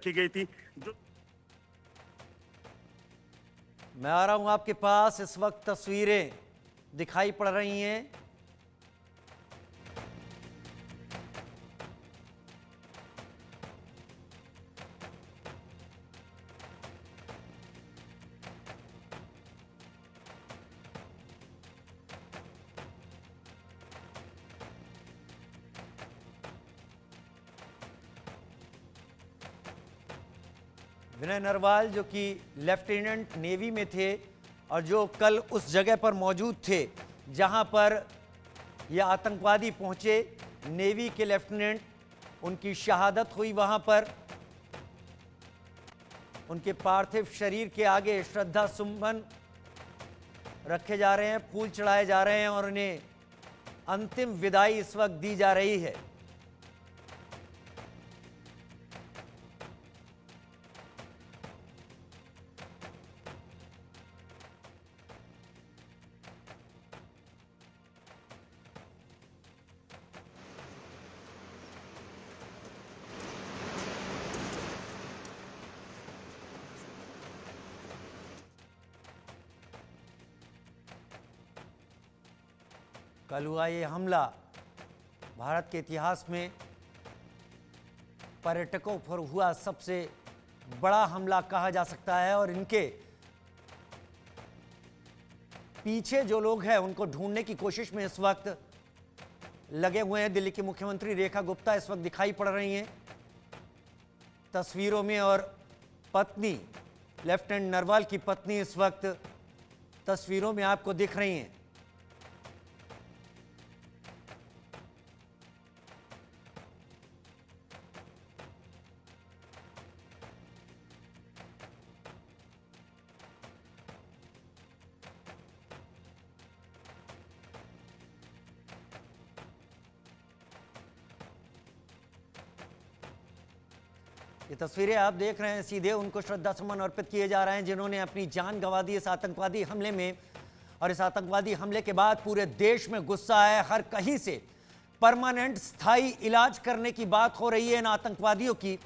की गई थी जो मैं आ रहा हूं आपके पास। इस वक्त तस्वीरें दिखाई पड़ रही हैं। विनय नरवाल जो कि लेफ्टिनेंट नेवी में थे और जो कल उस जगह पर मौजूद थे जहां पर यह आतंकवादी पहुंचे, नेवी के लेफ्टिनेंट, उनकी शहादत हुई। वहां पर उनके पार्थिव शरीर के आगे श्रद्धा सुमन रखे जा रहे हैं, फूल चढ़ाए जा रहे हैं और उन्हें अंतिम विदाई इस वक्त दी जा रही है। कल हुआ ये हमला भारत के इतिहास में पर्यटकों पर हुआ सबसे बड़ा हमला कहा जा सकता है और इनके पीछे जो लोग हैं उनको ढूंढने की कोशिश में इस वक्त लगे हुए हैं। दिल्ली की मुख्यमंत्री रेखा गुप्ता इस वक्त दिखाई पड़ रही हैं तस्वीरों में और पत्नी लेफ्टिनेंट नरवाल की पत्नी इस वक्त तस्वीरों में आपको दिख रही हैं। ये तस्वीरें आप देख रहे हैं, सीधे उनको श्रद्धा सुमन अर्पित किए जा रहे हैं जिन्होंने अपनी जान गंवा दी इस आतंकवादी हमले में। और इस आतंकवादी हमले के बाद पूरे देश में गुस्सा है। हर कहीं से परमानेंट स्थायी इलाज करने की बात हो रही है इन आतंकवादियों की।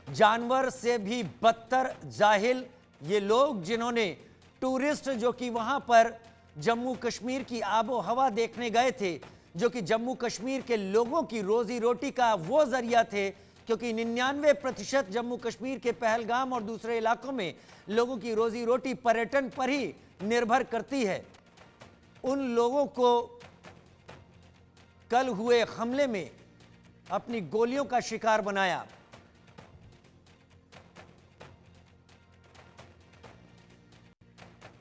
जानवर से भी बदतर जाहिल ये लोग जिन्होंने टूरिस्ट जो कि वहां पर जम्मू कश्मीर की आबो हवा देखने गए थे, जो कि जम्मू कश्मीर के लोगों की रोजी रोटी का वो जरिया थे, क्योंकि 99% जम्मू कश्मीर के पहलगाम और दूसरे इलाकों में लोगों की रोजी रोटी पर्यटन पर ही निर्भर करती है। उन लोगों को कल हुए हमले में अपनी गोलियों का शिकार बनाया।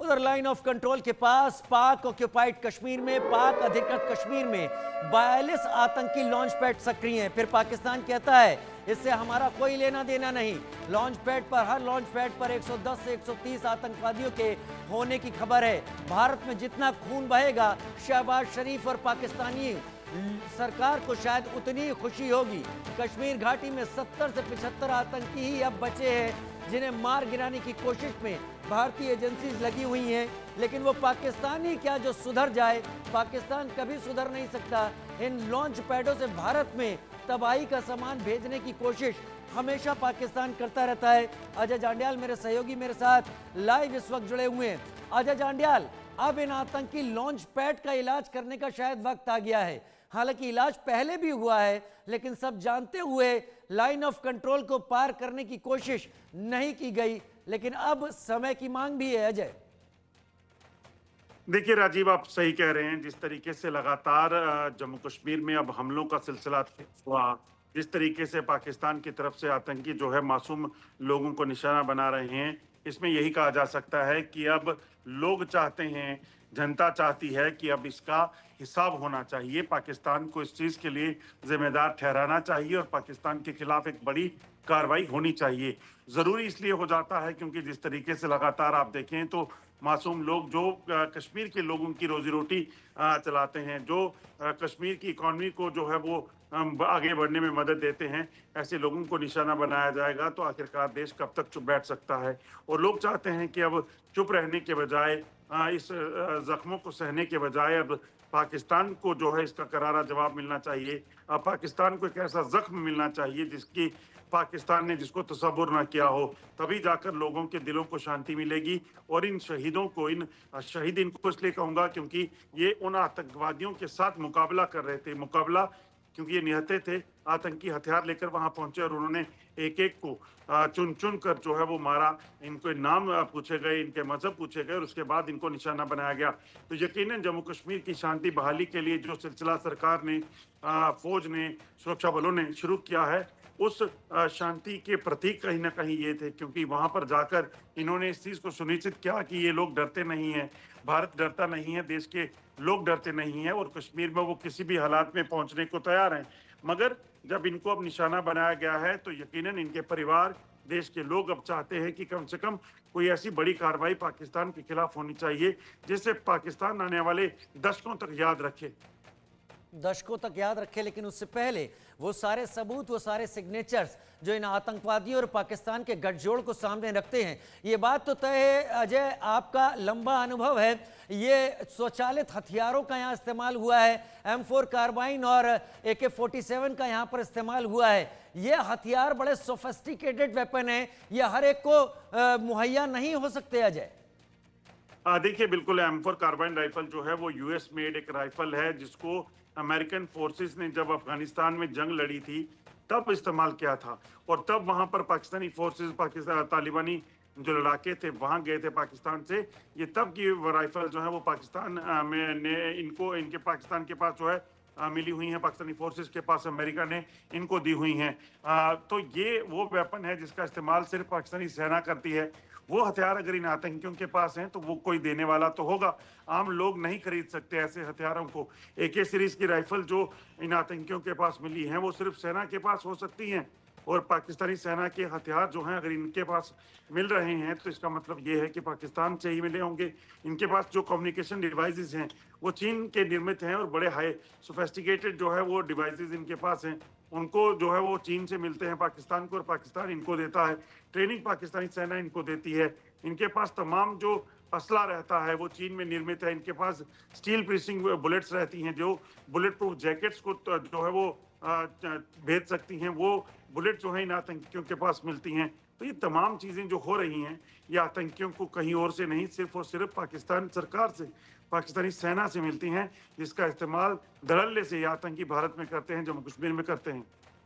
उधर लाइन ऑफ कंट्रोल के पास पाक ऑक्यूपाइड कश्मीर में, पाक अधिकृत कश्मीर में 42 आतंकी लॉन्च पैड सक्रिय हैं। फिर पाकिस्तान कहता है इससे हमारा कोई लेना देना नहीं। लॉन्च पैड पर, हर लॉन्च पैड पर 110 से 130 आतंकवादियों के होने की खबर है। भारत में जितना खून बहेगा, शहबाज शरीफ और पाकिस्तानी सरकार को शायद उतनी खुशी होगी। कश्मीर घाटी में 70 से 75 आतंकी ही अब बचे हैं जिन्हें मार गिराने की कोशिश में भारतीय एजेंसीज लगी हुई हैं। लेकिन वो पाकिस्तान ही क्या जो सुधर जाए, पाकिस्तान कभी सुधर नहीं सकता। इन लॉन्च पैडों से भारत में तबाही का सामान भेजने की कोशिश हमेशा पाकिस्तान करता रहता है। अजय जांडियाल मेरे सहयोगी मेरे साथ लाइव इस वक्त जुड़े हुए हैं। अजय जांडियाल, अब इन आतंकी लॉन्च पैड का इलाज करने का शायद वक्त आ गया है। हालांकि इलाज पहले भी हुआ है, लेकिन सब जानते हुए लाइन ऑफ कंट्रोल को पार करने की कोशिश नहीं की गई, लेकिन अब समय की मांग भी है। अजय, देखिए राजीव, आप सही कह रहे हैं। जिस तरीके से लगातार जम्मू कश्मीर में अब हमलों का सिलसिला हुआ, जिस तरीके से पाकिस्तान की तरफ से आतंकी जो है मासूम लोगों को निशाना बना रहे हैं, इसमें यही कहा जा सकता है कि अब लोग चाहते हैं, जनता चाहती है कि अब इसका हिसाब होना चाहिए। पाकिस्तान को इस चीज के लिए जिम्मेदार ठहराना चाहिए और पाकिस्तान के खिलाफ एक बड़ी कार्रवाई होनी चाहिए। जरूरी इसलिए हो जाता है क्योंकि जिस तरीके से लगातार आप देखें तो मासूम लोग जो कश्मीर के लोगों की रोजी रोटी चलाते हैं, जो कश्मीर की इकॉनमी को जो है वो आगे बढ़ने में मदद देते हैं, ऐसे लोगों को निशाना बनाया जाएगा तो आखिरकार देश कब तक चुप बैठ सकता है। और लोग चाहते हैं कि अब चुप रहने के बजाय, इस जख्मों को सहने के बजाय अब पाकिस्तान को जो है इसका करारा जवाब मिलना चाहिए। पाकिस्तान को एक ऐसा जख्म मिलना चाहिए जिसकी पाकिस्तान ने जिसको तसव्वुर ना किया हो। तभी जाकर लोगों के दिलों को शांति मिलेगी। और इन शहीदों को, इन शहीद इनको इसलिए कहूंगा क्योंकि ये उन आतंकवादियों के साथ मुकाबला कर रहे थे, मुकाबला क्योंकि ये निहत्थे थे, आतंकी हथियार लेकर वहां पहुंचे और उन्होंने एक एक को चुन चुन कर जो है वो मारा। इनको नाम पूछे गए, इनके मजहब पूछे गए और उसके बाद इनको निशाना बनाया गया। तो यकीनन जम्मू कश्मीर की शांति बहाली के लिए जो सिलसिला सरकार ने, फौज ने, सुरक्षा बलों ने शुरू किया है, उस शांति के प्रतीक कहीं ना कहीं ये थे, क्योंकि वहां पर जाकर इन्होंने इस चीज को सुनिश्चित किया कि ये लोग डरते नहीं हैं, भारत डरता नहीं है, देश के लोग डरते नहीं हैं और कश्मीर में वो किसी भी हालात में पहुंचने को तैयार हैं। मगर जब इनको अब निशाना बनाया गया है तो यकीनन इनके परिवार, देश के लोग अब चाहते हैं कि कम से कम कोई ऐसी बड़ी कार्रवाई पाकिस्तान के खिलाफ होनी चाहिए जिससे पाकिस्तान आने वाले दशकों तक याद रखे। दशकों तक याद रखे, लेकिन उससे पहले वो सारे सबूत, वो सारे सिग्नेचर्स जो इन आतंकवादियों और पाकिस्तान के गठजोड़ को सामने रखते हैं। ये बात तो तय है अजय, आपका लंबा अनुभव है, ये स्वचालित हथियारों का यहाँ इस्तेमाल हुआ है, M4 कार्बाइन और AK-47 का यहाँ पर इस्तेमाल हुआ है। ये हथियार बड़े सोफिस्टिकेटेड वेपन है, ये हर एक को मुहैया नहीं हो सकते अजय। देखिए, बिल्कुल M4 कार्बाइन राइफल जो है वो यूएस मेड एक राइफल है जिसको अमेरिकन फोर्सेस ने जब अफगानिस्तान में जंग लड़ी थी तब इस्तेमाल किया था। और तब वहां पर पाकिस्तानी फोर्सेस, पाकिस्तान तालिबानी जो लड़ाके थे वहां गए थे पाकिस्तान से। ये तब की राइफल जो है वो पाकिस्तान में ने इनको, इनके पाकिस्तान के पास जो है मिली हुई है, पाकिस्तानी फोर्सेस के पास अमेरिका ने इनको दी हुई हैं। तो ये वो वेपन है जिसका इस्तेमाल सिर्फ पाकिस्तानी सेना करती है। वो हथियार अगर इन आतंकियों के पास हैं तो वो कोई देने वाला तो होगा, आम लोग नहीं खरीद सकते ऐसे हथियारों को। AK सीरीज की राइफल जो इन आतंकियों के पास मिली है वो सिर्फ सेना के पास हो सकती हैं। और पाकिस्तानी सेना के हथियार जो हैं अगर इनके पास मिल रहे हैं तो इसका मतलब ये है कि पाकिस्तान से ही मिले होंगे। इनके पास जो कम्युनिकेशन डिवाइसेस हैं वो चीन के निर्मित हैं और बड़े हाई सोफिस्टिकेटेड जो है वो डिवाइसेस इनके पास हैं। उनको जो है वो चीन से मिलते हैं पाकिस्तान को और पाकिस्तान इनको देता है। ट्रेनिंग पाकिस्तानी सेना इनको देती है। इनके पास तमाम जो असला रहता है वो चीन में निर्मित है। इनके पास स्टील प्रीसिंग बुलेट्स रहती हैं जो बुलेट प्रूफ जैकेट्स को जो है वो भेज सकती हैं। वो बुलेट जो है इन आतंकियों के पास मिलती हैं। तो ये तमाम चीजें जो हो रही हैं ये आतंकियों को कहीं और से नहीं, सिर्फ और सिर्फ पाकिस्तान सरकार से, पाकिस्तानी सेना से मिलती हैं, जिसका इस्तेमाल धड़ल्ले से ये आतंकी भारत में करते हैं, जम्मू कश्मीर में करते हैं।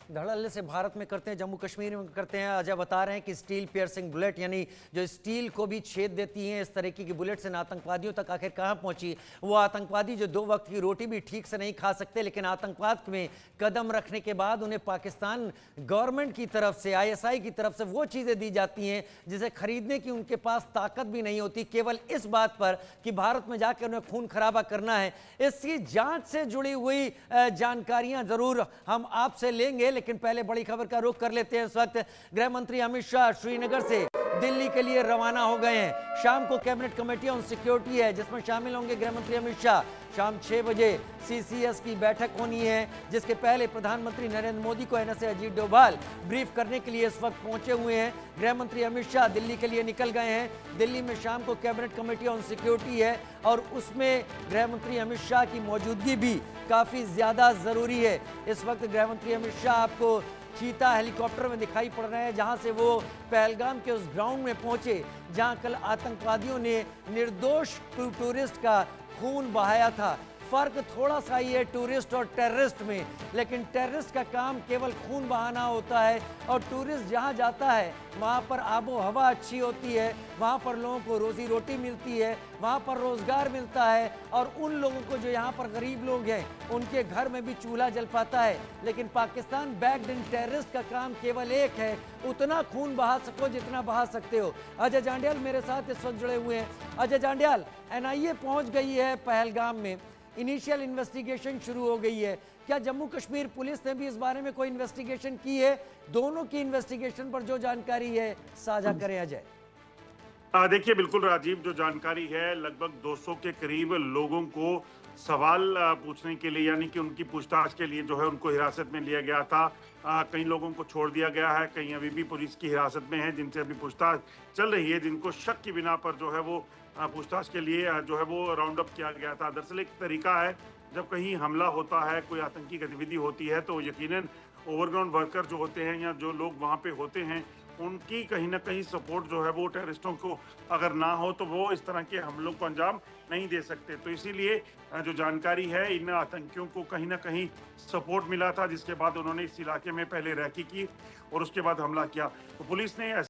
धड़ल्ले से भारत में करते हैं, जम्मू कश्मीर में करते हैं। अजय बता रहे हैं कि स्टील पियर्सिंग बुलेट, यानी जो स्टील को भी छेद देती हैं, इस तरीके की बुलेट से आतंकवादियों तक आखिर कहां पहुंची। वो आतंकवादी जो 2 वक्त की रोटी भी ठीक से नहीं खा सकते, लेकिन आतंकवाद में कदम रखने के बाद उन्हें पाकिस्तान गवर्नमेंट की तरफ से, ISI की तरफ से वो चीज़ें दी जाती हैं जिसे खरीदने की उनके पास ताकत भी नहीं होती, केवल इस बात पर कि भारत में जाकर उन्हें खून खराबा करना है। इसकी जाँच से जुड़ी हुई जानकारियाँ ज़रूर हम आपसे लेंगे, लेकिन पहले बड़ी खबर का रुख कर लेते हैं। इस वक्त गृह मंत्री अमित शाह श्रीनगर से दिल्ली के लिए रवाना हो गए हैं। शाम को कैबिनेट कमेटी ऑन सिक्योरिटी है जिसमें शामिल होंगे गृह मंत्री अमित शाह। शाम 6 बजे CCS की बैठक होनी है जिसके पहले प्रधानमंत्री नरेंद्र मोदी को NSA अजीत डोभाल ब्रीफ करने के लिए इस वक्त पहुंचे हुए हैं। गृह मंत्री अमित शाह दिल्ली के लिए निकल गए हैं। दिल्ली में शाम को कैबिनेट कमेटी ऑन सिक्योरिटी है और उसमें गृह मंत्री अमित शाह की मौजूदगी भी काफ़ी ज़्यादा ज़रूरी है। इस वक्त गृह मंत्री अमित शाह आपको चीता हेलीकॉप्टर में दिखाई पड़ रहे हैं जहां से वो पहलगाम के उस ग्राउंड में पहुंचे जहां कल आतंकवादियों ने निर्दोष टूरिस्ट का खून बहाया था। फर्क थोड़ा सा ही है टूरिस्ट और टेररिस्ट में, लेकिन टेररिस्ट का काम केवल खून बहाना होता है और टूरिस्ट जहां जाता है वहां पर आबो हवा अच्छी होती है, वहां पर लोगों को रोजी रोटी मिलती है, वहां पर रोजगार मिलता है और उन लोगों को जो यहाँ पर गरीब लोग हैं उनके घर में भी चूल्हा जल पाता है। लेकिन पाकिस्तान बैक्ड इन टेररिस्ट का काम केवल एक है, उतना खून बहा सको जितना बहा सकते हो। अजय जांडियाल मेरे साथ इस वक्त जुड़े हुए हैं। अजय जांडियाल, NIA पहुंच गई है पहलगाम में, इनिशियल इन्वेस्टिगेशन शुरू हो गई है। क्या जम्मू कश्मीर पुलिस ने भी इस बारे में कोई इन्वेस्टिगेशन की है? दोनों की इन्वेस्टिगेशन पर जो जानकारी है साझा करें अजय। देखिए, बिल्कुल राजीव, जो जानकारी है लगभग 200 के करीब लोगों को सवाल पूछने के लिए, यानी कि उनकी पूछताछ के लिए जो है उनको हिरासत में लिया गया था। कई लोगों को छोड़ दिया गया है, कई अभी भी पुलिस की हिरासत में है जिनसे अभी पूछताछ चल रही है, जिनको शक की बिना पर जो है वो पूछताछ के लिए जो है वो राउंड अप किया गया था। दरअसल एक तरीका है, जब कहीं हमला होता है, कोई आतंकी गतिविधि होती है तो यकीनन ओवरग्राउंड वर्कर जो होते हैं या जो लोग वहाँ पे होते हैं, उनकी कहीं न कहीं सपोर्ट जो है वो टेररिस्टों को अगर ना हो तो वो इस तरह के हमलों को अंजाम नहीं दे सकते। तो इसीलिए जो जानकारी है, इन आतंकियों को कहीं न कहीं सपोर्ट मिला था, जिसके बाद उन्होंने इस इलाके में पहले रैकी की और उसके बाद हमला किया। तो पुलिस ने